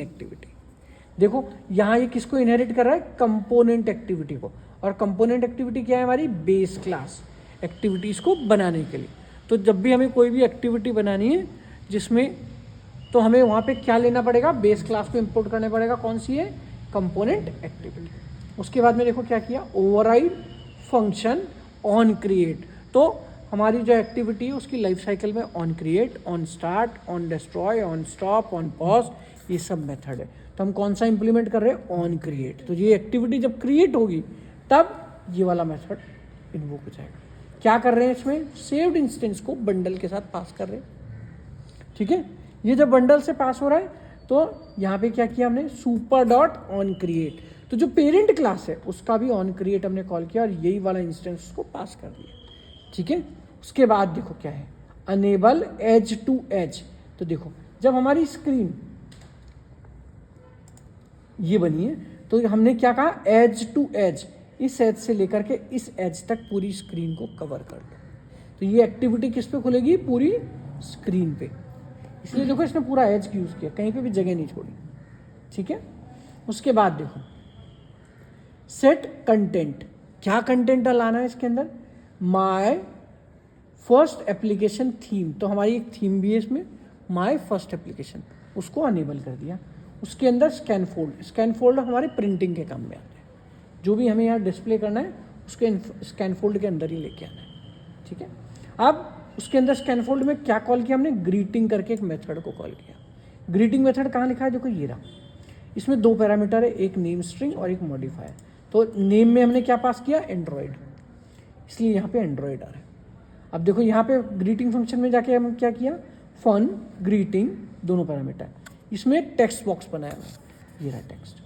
Activity. देखो यहाँ ये किसको इनहेरिट कर रहा है, कंपोनेंट एक्टिविटी को। और कंपोनेंट एक्टिविटी क्या है हमारी, बेस क्लास एक्टिविटीज़ को बनाने के लिए। तो जब भी हमें कोई भी एक्टिविटी बनानी है जिसमें, तो हमें वहाँ पे क्या लेना पड़ेगा, बेस क्लास को इंपोर्ट करना पड़ेगा। कौन सी है, कंपोनेंट एक्टिविटी। उसके बाद में देखो क्या किया, ओवरराइड फंक्शन ऑन क्रिएट। तो हमारी जो एक्टिविटी है उसकी लाइफ साइकिल में on create, on start, on destroy, on stop, on pause, ये सब मेथड है। तो हम कौन सा इंप्लीमेंट कर रहे हैं, ऑन क्रिएट। तो ये एक्टिविटी जब क्रिएट होगी तब ये वाला मेथड इन्वोक हो जाएगा। क्या कर रहे हैं इसमें, सेव्ड इंस्टेंस को बंडल के साथ पास कर रहे हैं। ठीक है, ये जब बंडल से पास हो रहा है तो यहाँ पे क्या किया हमने, सुपर डॉट ऑन क्रिएट। तो जो पेरेंट क्लास है उसका भी ऑन क्रिएट हमने कॉल किया और यही वाला इंस्टेंस उसको पास कर दिया। ठीक है, उसके बाद देखो क्या है, अनेबल एज टू एज। तो देखो जब हमारी स्क्रीन ये बनी है तो हमने क्या कहा, एज टू एज, इस एज से लेकर के इस एज तक पूरी स्क्रीन को कवर कर दो। तो ये एक्टिविटी किस पे खुलेगी, पूरी स्क्रीन पे। इसलिए देखो इसने पूरा एज यूज किया, कहीं पे भी जगह नहीं छोड़ी। ठीक है, उसके बाद देखो सेट कंटेंट। क्या कंटेंट लाना है इसके अंदर, माय फर्स्ट एप्लीकेशन थीम। तो हमारी एक थीम भी है इसमें, माय फर्स्ट एप्लीकेशन, उसको अनेबल कर दिया। उसके अंदर स्कैन फोल्ड, स्कैन फोल्ड हमारे प्रिंटिंग के काम में आते हैं। जो भी हमें यहाँ डिस्प्ले करना है उसके स्कैन फोल्ड के अंदर ही लेके आना है। ठीक है, अब उसके अंदर स्कैन फोल्ड में क्या कॉल किया हमने, ग्रीटिंग करके एक मेथड को कॉल किया। ग्रीटिंग मेथड कहाँ लिखा है, देखो ये रहा। इसमें दो पैरामीटर है, एक नेम स्ट्रिंग और एक मॉडिफायर। तो नेम में हमने क्या पास किया, एंड्रॉयड, इसलिए यहाँ पे एंड्रॉयड आ रहा है। अब देखो यहाँ पे ग्रीटिंग फंक्शन में जाके हम क्या किया, फन ग्रीटिंग दोनों पैरामीटर। इसमें टेक्स्ट बॉक्स बनाया हुआ, ये रहा टेक्स्ट।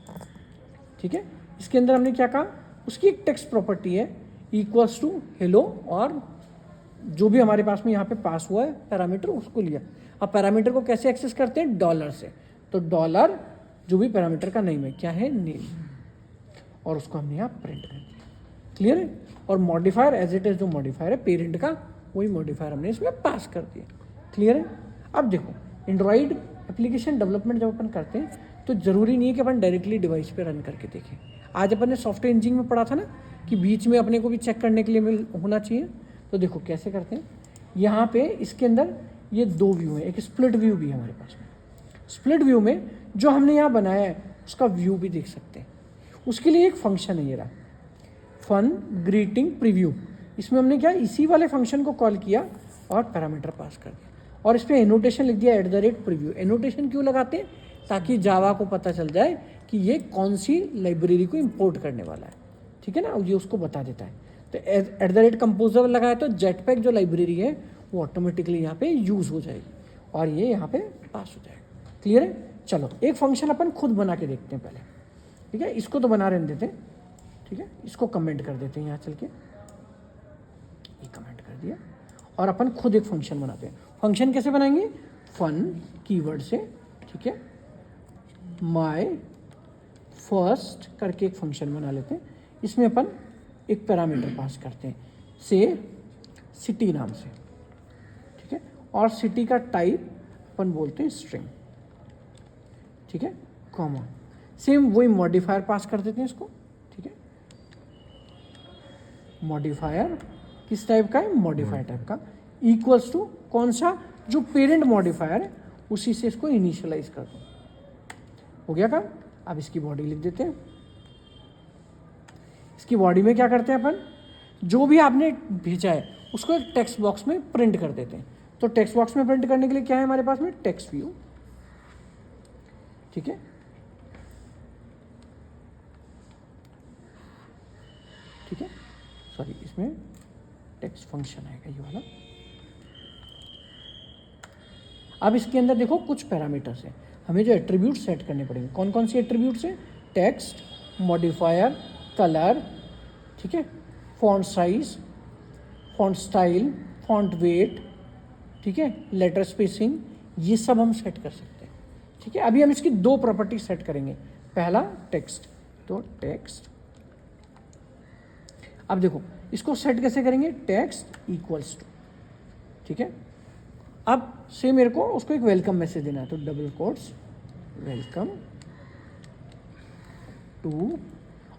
ठीक है, इसके अंदर हमने क्या कहा, उसकी एक टेक्स्ट प्रॉपर्टी है इक्वल्स टू हेलो, और जो भी हमारे पास में यहाँ पे पास हुआ है पैरामीटर उसको लिया। अब पैरामीटर को कैसे एक्सेस करते हैं, डॉलर से। तो डॉलर जो भी पैरामीटर का नेम है, क्या है, नेम, और उसको हमने यहाँ प्रिंट कर दिया। क्लियर है, और मॉडिफायर एज इट इज जो मॉडिफायर है पेरेंट का, वही मॉडिफायर हमने इसमें पास कर दिया। क्लियर है। अब देखो एंड्रॉइड एप्लीकेशन डेवलपमेंट जब अपन करते हैं तो ज़रूरी नहीं है कि अपन डायरेक्टली डिवाइस पे रन करके देखें। आज अपन ने सॉफ्टवेयर इंजीनियरिंग में पढ़ा था ना कि बीच में अपने को भी चेक करने के लिए होना चाहिए। तो देखो कैसे करते हैं, यहाँ पे इसके अंदर ये दो व्यू है, एक स्प्लिट व्यू भी है हमारे पास में। स्प्लिट व्यू में जो हमने यहाँ बनाया है उसका व्यू भी देख सकते हैं। उसके लिए एक फंक्शन है ये रहा, फन ग्रीटिंग प्रीव्यू। इसमें हमने क्या, इसी वाले फंक्शन को कॉल किया और पैरामीटर पास कर दिया, और इस पर एनोटेशन लिख दिया @प्रीव्यू। एनोटेशन क्यों लगाते हैं, ताकि जावा को पता चल जाए कि ये कौन सी लाइब्रेरी को इंपोर्ट करने वाला है। ठीक है ना, ये उसको बता देता है। तो @कंपोजर लगाए तो जेटपैक जो लाइब्रेरी है वो ऑटोमेटिकली यहाँ पे यूज़ हो जाएगी और ये यहाँ पे पास हो जाएगा। क्लियर है। चलो एक फंक्शन अपन खुद बना के देखते हैं पहले। ठीक है, इसको तो बना रहने देते हैं। ठीक है, इसको कमेंट कर देते हैं यहाँ चल के, ये कमेंट कर दिया, और अपन खुद एक फंक्शन बनाते हैं। फंक्शन कैसे बनाएंगे, फन कीवर्ड से। ठीक है, माय फर्स्ट करके एक फंक्शन बना लेते हैं। इसमें अपन एक पैरामीटर पास करते हैं से सिटी नाम से। ठीक है, और सिटी का टाइप अपन बोलते हैं स्ट्रिंग। ठीक है, कॉमा, सेम वही मॉडिफायर पास कर देते हैं इसको। ठीक है, मॉडिफायर किस टाइप का है, मॉडिफायर टाइप का, इक्वल्स टू कौन सा, जो पेरेंट मॉडिफायर है उसी से इसको इनिशियलाइज कर दो। हो गया काम। अब इसकी बॉडी लिख देते हैं। इसकी बॉडी में क्या करते हैं अपन, जो भी आपने भेजा है उसको एक टेक्स्ट बॉक्स में प्रिंट कर देते हैं। तो टेक्स्ट बॉक्स में प्रिंट करने के लिए क्या है हमारे पास में, टेक्स्ट व्यू। ठीक है, ठीक है, सॉरी इसमें टेक्स्ट फंक्शन आएगा ये वाला। अब इसके अंदर देखो कुछ पैरामीटर्स हैं, हमें जो एट्रीब्यूट सेट करने पड़ेंगे। कौन कौन सी एट्रीब्यूट्स हैं, टेक्स्ट, मॉडिफायर, कलर, ठीक है, font size, font style, font weight, ठीक है, लेटर स्पेसिंग, ये सब हम सेट कर सकते हैं। ठीक है, अभी हम इसकी दो प्रॉपर्टी सेट करेंगे। पहला टेक्स्ट, तो टेक्स्ट, अब देखो इसको सेट कैसे करेंगे, टेक्स्ट इक्वल्स टू। ठीक है, अब से मेरे को उसको एक वेलकम मैसेज देना है, तो डबल कोट्स वेलकम टू,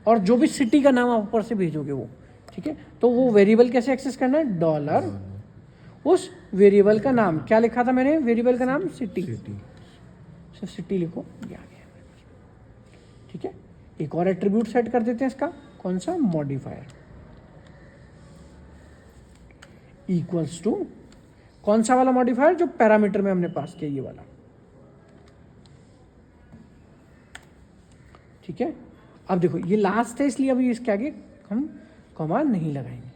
और जो भी सिटी का नाम आप ऊपर से भेजोगे वो, ठीक है। तो वो वेरिएबल कैसे एक्सेस करना है, डॉलर उस वेरिएबल का नाम, क्या लिखा था मैंने वेरिएबल का नाम, सिटी, सिर्फ सिटी लिखो, ये आ गया, ठीक है। एक और एट्रीब्यूट सेट कर देते हैं इसका, कौन सा, मॉडिफायर, इक्वल्स टू, कौन सा वाला मॉडिफायर, जो पैरामीटर में हमने पास किया, ये वाला, ठीक है। अब देखो ये लास्ट है, इसलिए अभी इसके आगे हम कॉमा नहीं लगाएंगे,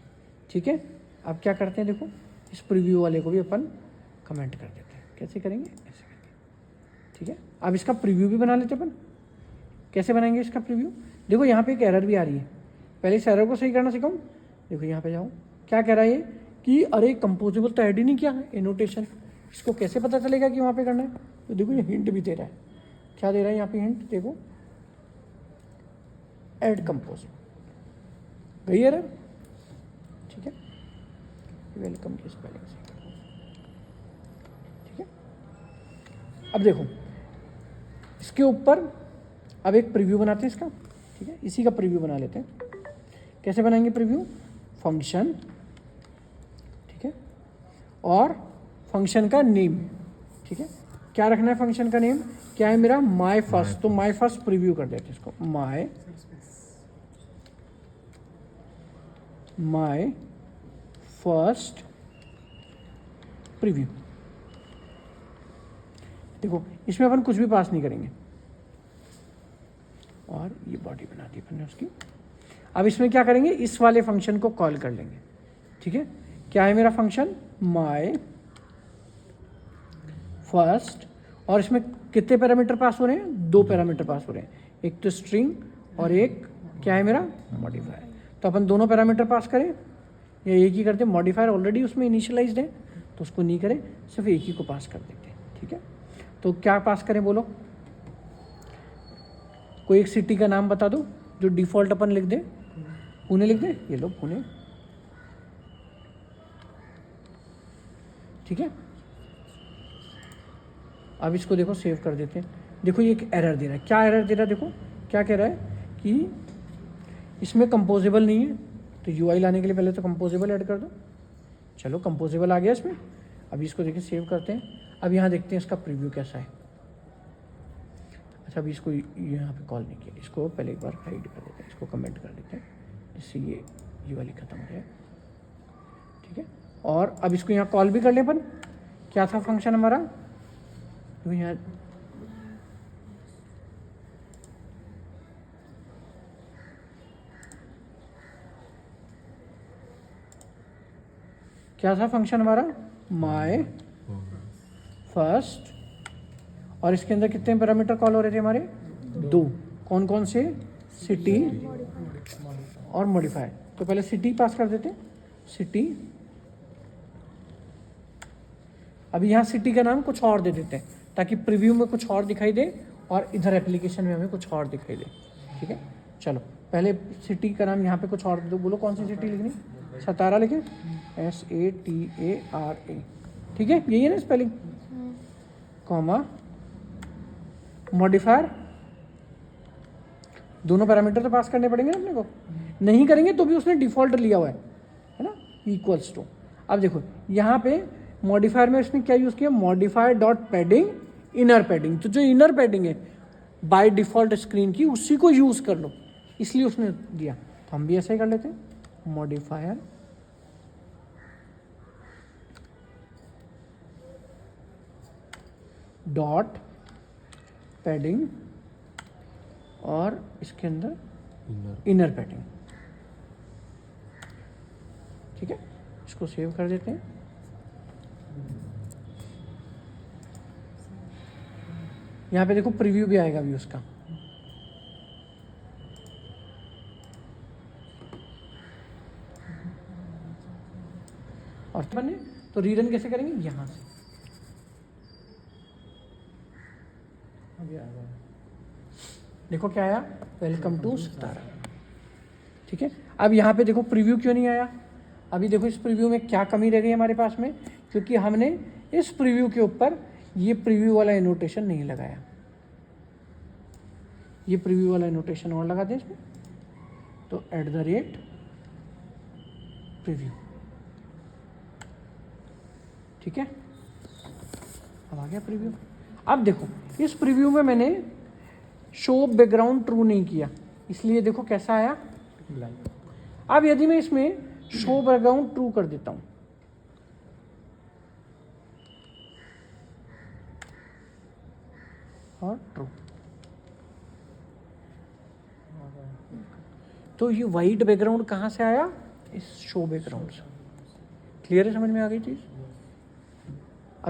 ठीक है। अब क्या करते हैं, देखो इस प्रीव्यू वाले को भी अपन कमेंट कर देते हैं, कैसे करेंगे, ऐसे करेंगे, ठीक है। अब इसका प्रीव्यू भी बना लेते हैं अपन, कैसे बनाएंगे इसका प्रीव्यू, देखो यहाँ पे एक एरर भी आ रही है, पहले इस एरर को सही करना सिखाऊं। देखो यहाँ पे जाओ, क्या कह रहा है ये कि अरे कंपोजिबल तो ऐड ही नहीं किया है, एनोटेशन, इसको कैसे पता चलेगा कि वहाँ पे करना है। तो देखो ये हिंट भी दे रहा है, क्या दे रहा है यहाँ पे हिंट, देखो ऐड कंपोजिबल, गई एरर, ठीक है। वेलकम की स्पेलिंग से, ठीक है। अब देखो इसके ऊपर अब एक प्रीव्यू बनाते हैं इसका, ठीक है, इसी का प्रीव्यू बना लेते हैं। कैसे बनाएंगे प्रीव्यू, फंक्शन, ठीक है, और फंक्शन का नेम, ठीक है। क्या रखना है फंक्शन का नेम, क्या है मेरा, माई फर्स्ट, तो माई फर्स्ट प्रीव्यू कर देते हैं इसको, माई फर्स्ट प्रीव्यू। देखो इसमें अपन कुछ भी पास नहीं करेंगे, और ये बॉडी बना दी अपन ने उसकी। अब इसमें क्या करेंगे, इस वाले फंक्शन को कॉल कर लेंगे, ठीक है। क्या है मेरा फंक्शन, माई फर्स्ट, और इसमें कितने पैरामीटर पास हो रहे हैं, 2 पैरामीटर पास हो रहे हैं, एक तो स्ट्रिंग और एक क्या है मेरा, मॉडिफायर। तो अपन दोनों पैरामीटर पास करें या एक ही करते हैं, मॉडिफायर ऑलरेडी उसमें इनिशियलाइज्ड है तो उसको नहीं करें, सिर्फ एक ही को पास कर देते हैं, ठीक है। तो क्या पास करें बोलो, कोई एक सिटी का नाम बता दो जो डिफॉल्ट अपन लिख दे, पुणे लिख दे, ये लो पुणे, ठीक है। अब इसको देखो सेव कर देते हैं। देखो ये एक एरर दे रहा है, क्या एरर दे रहा है, देखो क्या कह रहा है कि इसमें कंपोजेबल नहीं है, तो यूआई लाने के लिए पहले तो कंपोजेबल ऐड कर दो। चलो कंपोजेबल आ गया इसमें, अभी इसको देखिए सेव करते हैं। अब यहाँ देखते हैं इसका प्रीव्यू कैसा है। अच्छा अभी इसको यहाँ पे कॉल नहीं किया, इसको पहले एक बार हाइड कर देते हैं, इसको कमेंट कर देते हैं जिससे ये वाली खत्म हो जाए, ठीक है। और अब इसको यहाँ कॉल भी कर ले अपन, क्या था फंक्शन हमारा, तो यहाँ क्या था फंक्शन हमारा, माई फर्स्ट, और इसके अंदर कितने पैरामीटर कॉल हो रहे थे हमारे, 2, कौन कौन से, सिटी और मॉडिफायर। तो पहले सिटी पास कर देते, सिटी। अभी यहाँ सिटी का नाम कुछ और दे देते हैं ताकि प्रीव्यू में कुछ और दिखाई दे और इधर एप्लीकेशन में हमें कुछ और दिखाई दे, ठीक है। चलो पहले सिटी का नाम यहाँ पे कुछ और दे दो, बोलो कौन सी सिटी लिखनी, सतारा लिखे, SATARA, ठीक है, यही है ना स्पेलिंग, कॉमा मॉडिफायर, दोनों पैरामीटर तो पास करने पड़ेंगे ना अपने को, नहीं करेंगे तो भी उसने डिफॉल्ट लिया हुआ है ना, इक्वल्स टू। अब देखो यहाँ पे मॉडिफायर में इसने क्या यूज़ किया, modifier dot padding inner padding, तो जो इनर पैडिंग है बाय डिफॉल्ट स्क्रीन की उसी को यूज़ कर लो, इसलिए उसने दिया। तो हम भी ऐसा ही कर लेते हैं, मॉडिफायर डॉट पैडिंग और इसके अंदर इनर पैडिंग, ठीक है। इसको सेव कर देते हैं। यहाँ पे देखो प्रीव्यू भी आएगा अभी उसका, और बने तो रीरन कैसे करेंगे, यहाँ से अभी आएगा, देखो क्या आया, वेलकम टू सतारा, ठीक है। अब यहाँ पे देखो प्रीव्यू क्यों नहीं आया, अभी देखो इस प्रीव्यू में क्या कमी रह गई हमारे पास में, क्योंकि हमने इस प्रीव्यू के ऊपर ये प्रीव्यू वाला एनोटेशन नहीं लगाया, ये प्रीव्यू वाला नोटेशन और लगा दें इसमें, तो @ प्रीव्यू। ठीक है, अब आ गया प्रीव्यू। अब देखो इस प्रीव्यू में मैंने शो बैकग्राउंड ट्रू नहीं किया, इसलिए देखो कैसा आया ब्लैक। अब यदि मैं इसमें शो बैकग्राउंड ट्रू कर देता हूं, और ट्रू, तो ये वाइट बैकग्राउंड कहां से आया? इस शो बैकग्राउंड से। क्लियर है, समझ में आ गई चीज?